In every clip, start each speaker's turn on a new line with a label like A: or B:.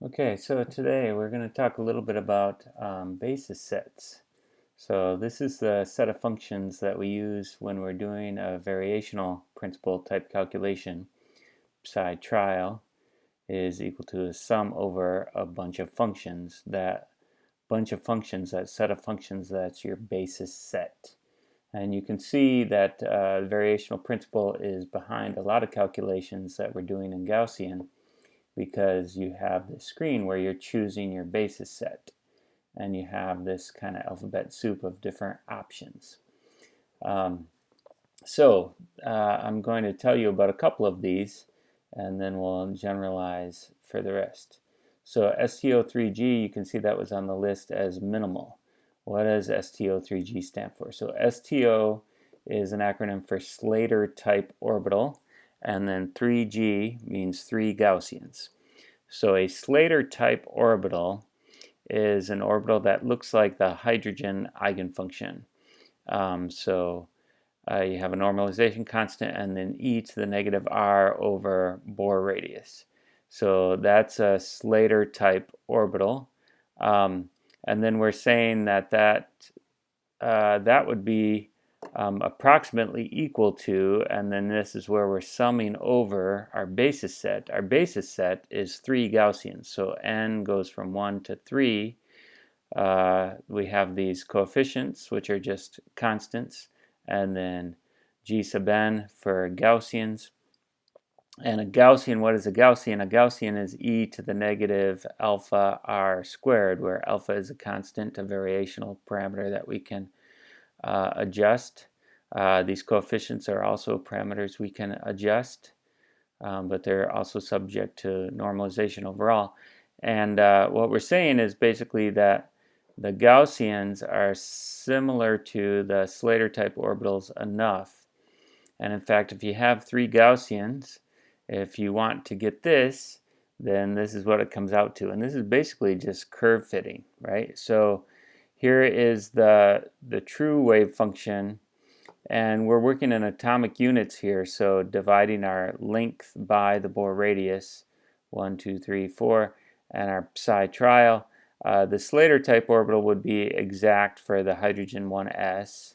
A: Okay, so today we're going to talk a little bit about basis sets. So this is the set of functions that we use when we're doing a variational principal type calculation. Psi trial is equal to a sum over a bunch of functions. That set of functions, that's your basis set. And you can see that variational principal is behind a lot of calculations that we're doing in Gaussian, because you have the screen where you're choosing your basis set and you have this kind of alphabet soup of different options. Um, I'm going to tell you about a couple of these and then we'll generalize for the rest. So STO3G, you can see that was on the list as minimal. What does STO3G stand for? So STO is an acronym for Slater type orbital, and then 3G means 3 Gaussians. So a Slater type orbital is an orbital that looks like the hydrogen eigenfunction. You have a normalization constant and then e to the negative r over Bohr radius. So that's a Slater type orbital. And then we're saying that would be approximately equal to, and then this is where we're summing over our basis set. Our basis set is 3 Gaussians, so n goes from 1 to 3. We have these coefficients, which are just constants, and then g sub n for Gaussians. And a Gaussian, what is a Gaussian? A Gaussian is e to the negative alpha r squared, where alpha is a constant, a variational parameter that we can adjust. These coefficients are also parameters we can adjust, but they're also subject to normalization overall. And what we're saying is basically that the Gaussians are similar to the Slater type orbitals enough. And in fact, if you have 3 Gaussians, if you want to get this, then this is what it comes out to. And this is basically just curve fitting, right? So here is the true wave function, and we're working in atomic units here, so dividing our length by the Bohr radius, 1, 2, 3, 4, and our psi trial. The Slater type orbital would be exact for the hydrogen 1s,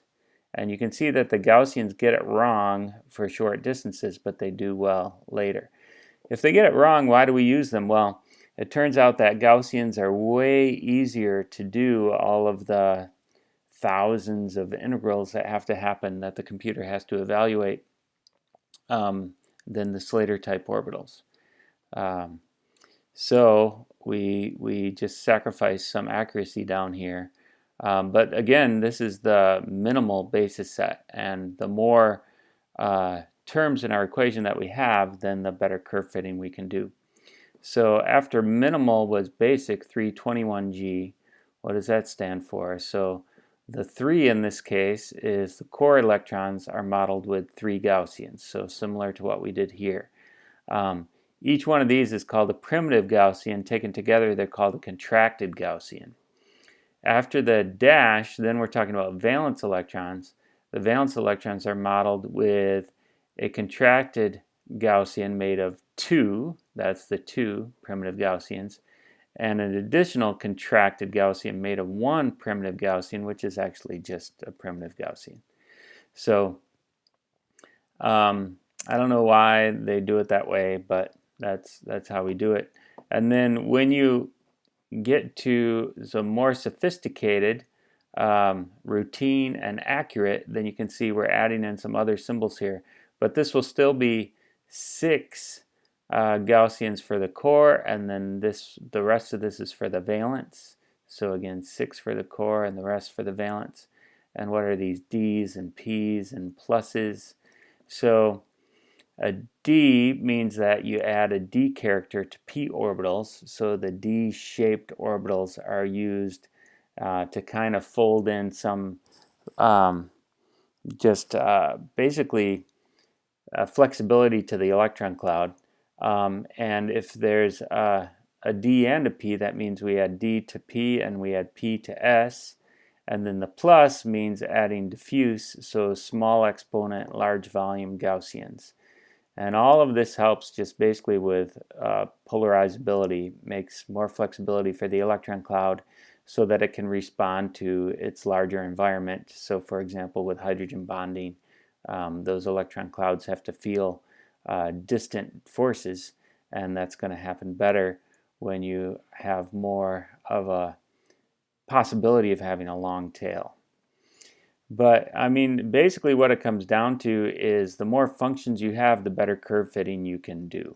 A: and you can see that the Gaussians get it wrong for short distances, but they do well later. If they get it wrong, why do we use them? Well, it turns out that Gaussians are way easier to do all of the thousands of integrals that have to happen that the computer has to evaluate than the Slater type orbitals. So we just sacrifice some accuracy down here. But again, this is the minimal basis set, and the more terms in our equation that we have, then the better curve fitting we can do. So after minimal was basic 321G. What does that stand for? So the 3 in this case is the core electrons are modeled with 3 Gaussians, so similar to what we did here. Each one of these is called a primitive Gaussian. Taken together, they're called a contracted Gaussian. After the dash, then we're talking about valence electrons. The valence electrons are modeled with a contracted Gaussian made of 2, that's the 2 primitive Gaussians, and an additional contracted Gaussian made of 1 primitive Gaussian, which is actually just a primitive Gaussian. So I don't know why they do it that way, but that's how we do it. And then when you get to the more sophisticated, routine, and accurate, then you can see we're adding in some other symbols here. But this will still be 6 Gaussians for the core, and then the rest of this is for the valence. So again, 6 for the core and the rest for the valence. And what are these D's and P's and pluses? So a D means that you add a D character to P orbitals, so the D-shaped orbitals are used to kind of fold in some basically flexibility to the electron cloud. And if there's a D and a P, that means we add D to P and we add P to S. And then the plus means adding diffuse, so small exponent, large volume Gaussians. And all of this helps just basically with polarizability, makes more flexibility for the electron cloud so that it can respond to its larger environment. So for example, with hydrogen bonding, those electron clouds have to feel distant forces, and that's going to happen better when you have more of a possibility of having a long tail. But I mean, basically what it comes down to is the more functions you have, the better curve fitting you can do.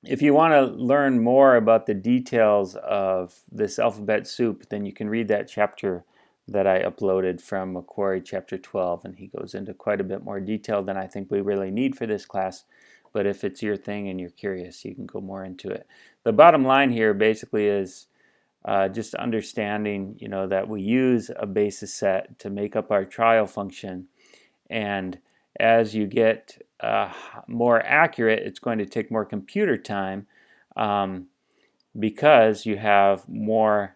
A: If you want to learn more about the details of this alphabet soup, then you can read that chapter that I uploaded from Macquarie, chapter 12, and he goes into quite a bit more detail than I think we really need for this class. But if it's your thing and you're curious, you can go more into it. The bottom line here basically is just understanding, that we use a basis set to make up our trial function, and as you get more accurate, it's going to take more computer time because you have more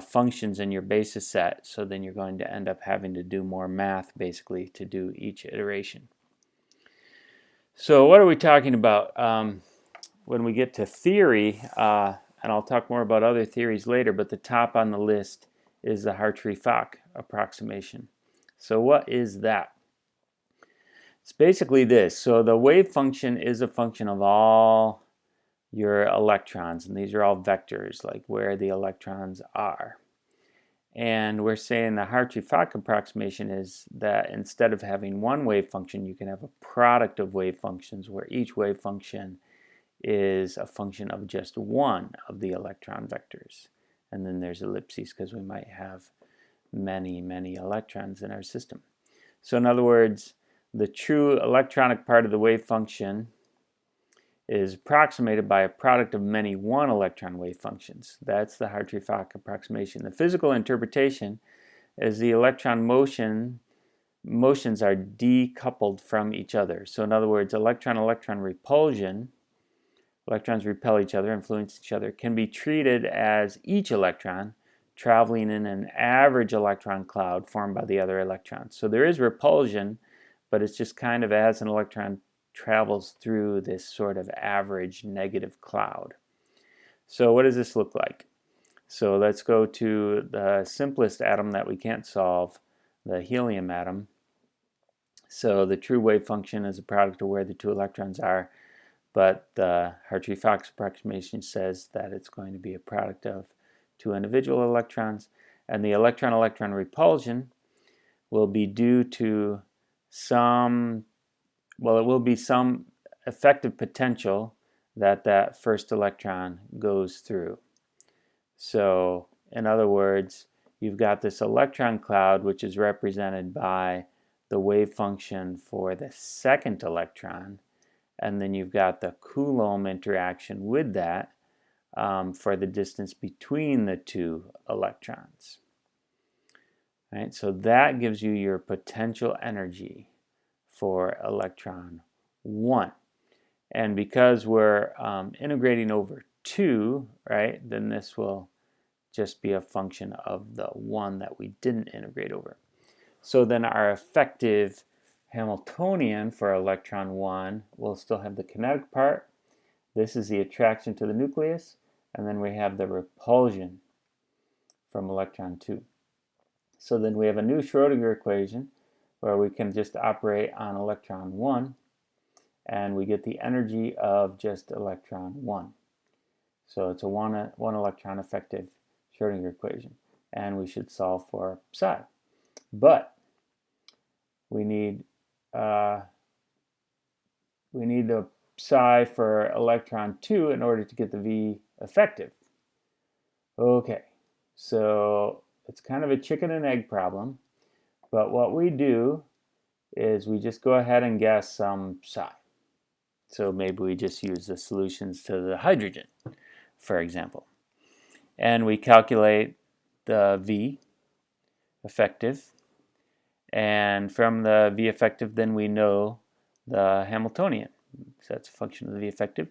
A: functions in your basis set. So then you're going to end up having to do more math basically to do each iteration. So what are we talking about when we get to theory? And I'll talk more about other theories later, but the top on the list is the Hartree-Fock approximation. So what is that? It's basically this. So the wave function is a function of all your electrons, and these are all vectors, like where the electrons are. And we're saying the Hartree-Fock approximation is that instead of having one wave function, you can have a product of wave functions where each wave function is a function of just one of the electron vectors. And then there's ellipses because we might have many, many electrons in our system. So in other words, the true electronic part of the wave function is approximated by a product of many one electron wave functions. That's the Hartree-Fock approximation. The physical interpretation is the electron motions are decoupled from each other. So in other words, electron-electron repulsion, electrons repel each other, influence each other, can be treated as each electron traveling in an average electron cloud formed by the other electrons. So there is repulsion, but it's just kind of as an electron travels through this sort of average negative cloud. So what does this look like? So let's go to the simplest atom that we can't solve, the helium atom. So the true wave function is a product of where the two electrons are, but the Hartree-Fock approximation says that it's going to be a product of two individual electrons, and the electron-electron repulsion will be due to some effective potential that first electron goes through. So in other words, you've got this electron cloud which is represented by the wave function for the second electron, and then you've got the Coulomb interaction with that for the distance between the two electrons. Right? So that gives you your potential energy for electron 1. And because we're integrating over 2, right, then this will just be a function of the 1 that we didn't integrate over. So then our effective Hamiltonian for electron 1 will still have the kinetic part. This is the attraction to the nucleus, and then we have the repulsion from electron 2. So then we have a new Schrodinger equation where we can just operate on electron 1, and we get the energy of just electron 1. So it's a one electron effective Schrodinger equation, and we should solve for psi. But we need the psi for electron 2 in order to get the V effective. Okay, so it's kind of a chicken and egg problem, but what we do is we just go ahead and guess some psi. So maybe we just use the solutions to the hydrogen, for example. And we calculate the V effective. And from the V effective, then we know the Hamiltonian. So that's a function of the V effective.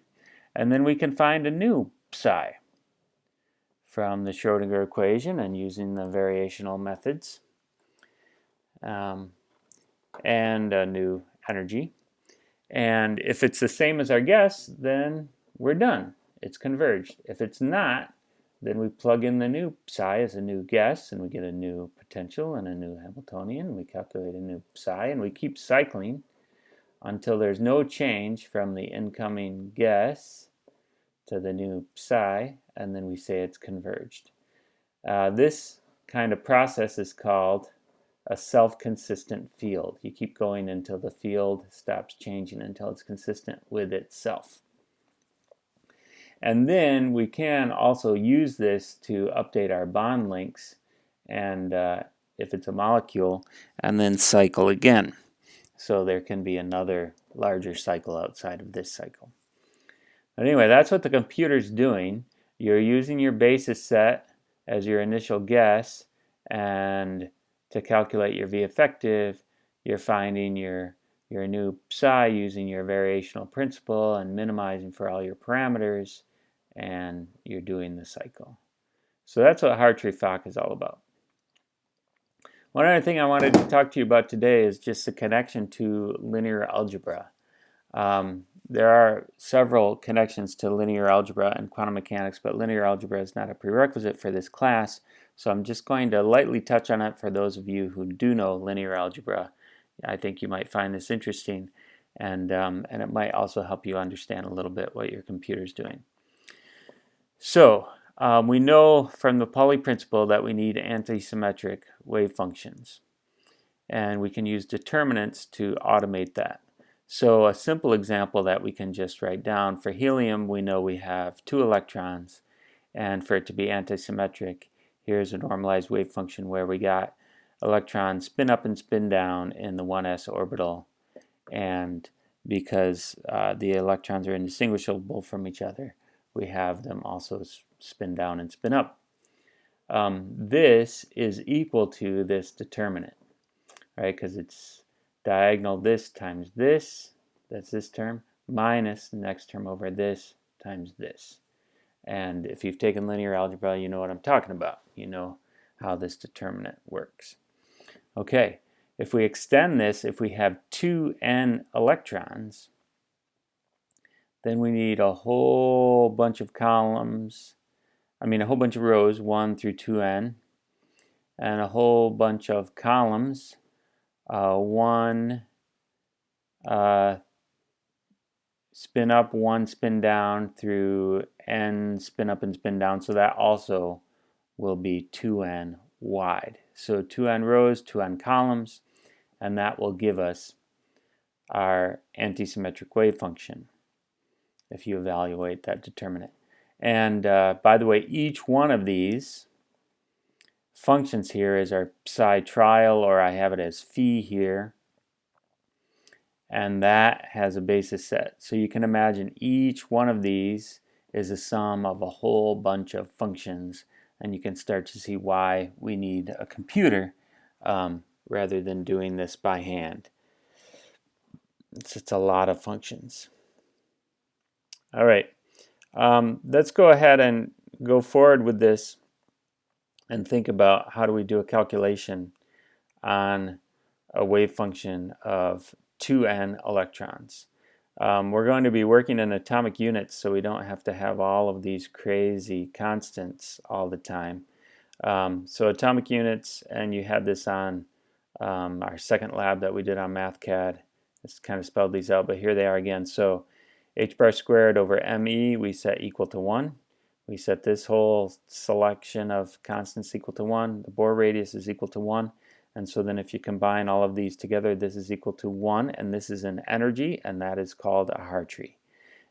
A: And then we can find a new psi from the Schrodinger equation and using the variational methods. And a new energy. And if it's the same as our guess, then we're done. It's converged. If it's not, then we plug in the new psi as a new guess, and we get a new potential and a new Hamiltonian. We calculate a new psi, and we keep cycling until there's no change from the incoming guess to the new psi, and then we say it's converged. This kind of process is called a self-consistent field. You keep going until the field stops changing, until it's consistent with itself. And then we can also use this to update our bond links, and if it's a molecule, and then cycle again. So there can be another larger cycle outside of this cycle. But anyway, that's what the computer's doing. You're using your basis set as your initial guess, and to calculate your V effective, you're finding your new psi using your variational principle and minimizing for all your parameters, and you're doing the cycle. So that's what Hartree-Fock is all about. One other thing I wanted to talk to you about today is just the connection to linear algebra. There are several connections to linear algebra and quantum mechanics, but linear algebra is not a prerequisite for this class, so I'm just going to lightly touch on it for those of you who do know linear algebra. I think you might find this interesting, and it might also help you understand a little bit what your computer's doing. So we know from the Pauli principle that we need antisymmetric wave functions, and we can use determinants to automate that. So a simple example that we can just write down, for helium we know we have 2 electrons, and for it to be antisymmetric, here's a normalized wave function where we got electrons spin up and spin down in the 1s orbital, and because the electrons are indistinguishable from each other, we have them also spin down and spin up. This is equal to this determinant, right? Because it's diagonal this times this, that's this term, minus the next term over this times this. And if you've taken linear algebra, you know what I'm talking about. You know how this determinant works. Okay, if we extend this, if we have 2n electrons, then we need a whole bunch of columns, a whole bunch of rows, 1 through 2n, and a whole bunch of columns, 1 spin up, 1 spin down through n spin up and spin down, so that also will be 2n wide. So 2n rows, 2n columns, and that will give us our antisymmetric wave function if you evaluate that determinant. And by the way, each one of these functions here is our psi trial, or I have it as phi here, and that has a basis set. So you can imagine each one of these is a sum of a whole bunch of functions, and you can start to see why we need a computer rather than doing this by hand. It's a lot of functions. All right, let's go ahead and go forward with this and think about how do we do a calculation on a wave function of 2n electrons. We're going to be working in atomic units, so we don't have to have all of these crazy constants all the time. So atomic units, and you had this on our second lab that we did on MathCAD. It's kind of spelled these out, but here they are again. So h bar squared over me we set equal to 1. We set this whole selection of constants equal to 1. The Bohr radius is equal to 1. And so then if you combine all of these together, this is equal to 1, and this is an energy, and that is called a Hartree.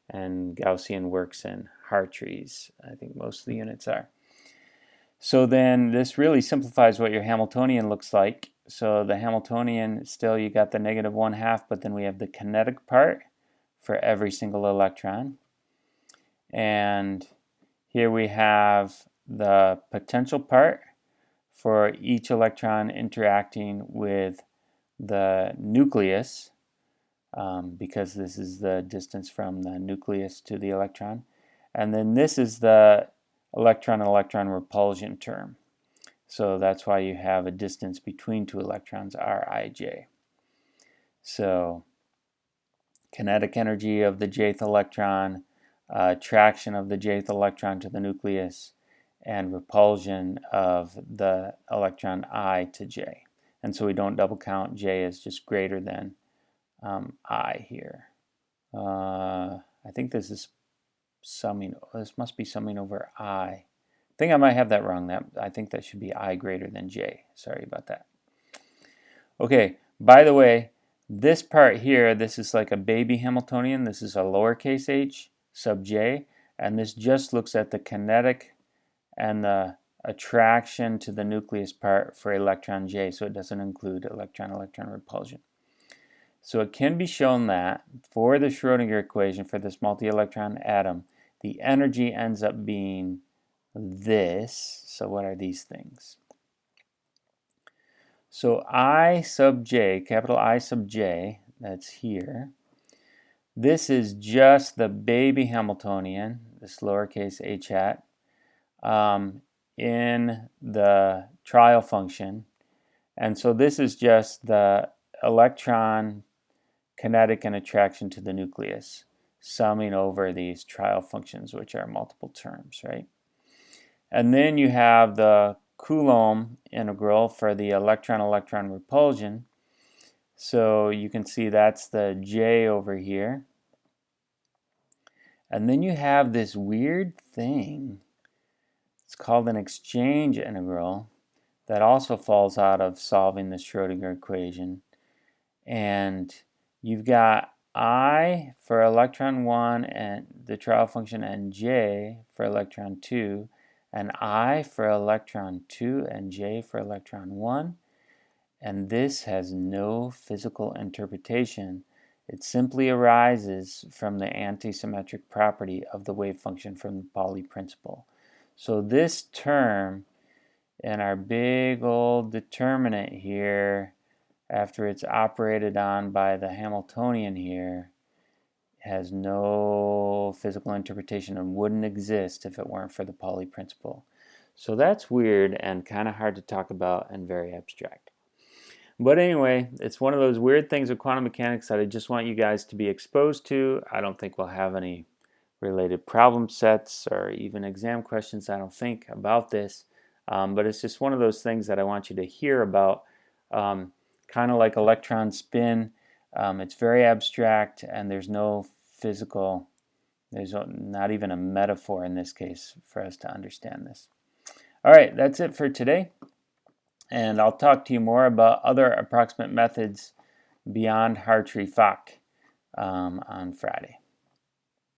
A: And Gaussian works in Hartrees. I think most of the units are. So then this really simplifies what your Hamiltonian looks like. So the Hamiltonian, still you got the negative 1/2, but then we have the kinetic part for every single electron. And here we have the potential part for each electron interacting with the nucleus, because this is the distance from the nucleus to the electron. And then this is the electron-electron repulsion term. So that's why you have a distance between two electrons, Rij. So kinetic energy of the jth electron, attraction of the jth electron to the nucleus, and repulsion of the electron I to J. And so we don't double count. J is just greater than I here. I think this is summing. This must be summing over I. I think I might have that wrong. I think that should be I greater than J. Sorry about that. Okay, by the way, this part here, this is like a baby Hamiltonian. This is a lowercase h sub j, and this just looks at the kinetic and the attraction to the nucleus part for electron J, so it doesn't include electron-electron repulsion. So it can be shown that for the Schrodinger equation for this multi-electron atom, the energy ends up being this. So what are these things? So I sub j, capital I sub j, that's here. This is just the baby Hamiltonian, this lowercase h hat, in the trial function. And so this is just the electron kinetic and attraction to the nucleus, summing over these trial functions, which are multiple terms, right? And then you have the Coulomb integral for the electron-electron repulsion. So you can see that's the J over here. And then you have this weird thing. It's called an exchange integral that also falls out of solving the Schrodinger equation. And you've got I for electron 1 and the trial function, and J for electron 2, and I for electron 2 and J for electron 1. And this has no physical interpretation. It simply arises from the antisymmetric property of the wave function from the Pauli principle. So this term in our big old determinant here, after it's operated on by the Hamiltonian here, has no physical interpretation and wouldn't exist if it weren't for the Pauli principle. So that's weird and kind of hard to talk about and very abstract. But anyway, it's one of those weird things of quantum mechanics that I just want you guys to be exposed to. I don't think we'll have any related problem sets or even exam questions, I don't think, about this. But it's just one of those things that I want you to hear about, kind of like electron spin. It's very abstract, and there's no physical, there's not even a metaphor in this case for us to understand this. All right, that's it for today. And I'll talk to you more about other approximate methods beyond Hartree-Fock on Friday.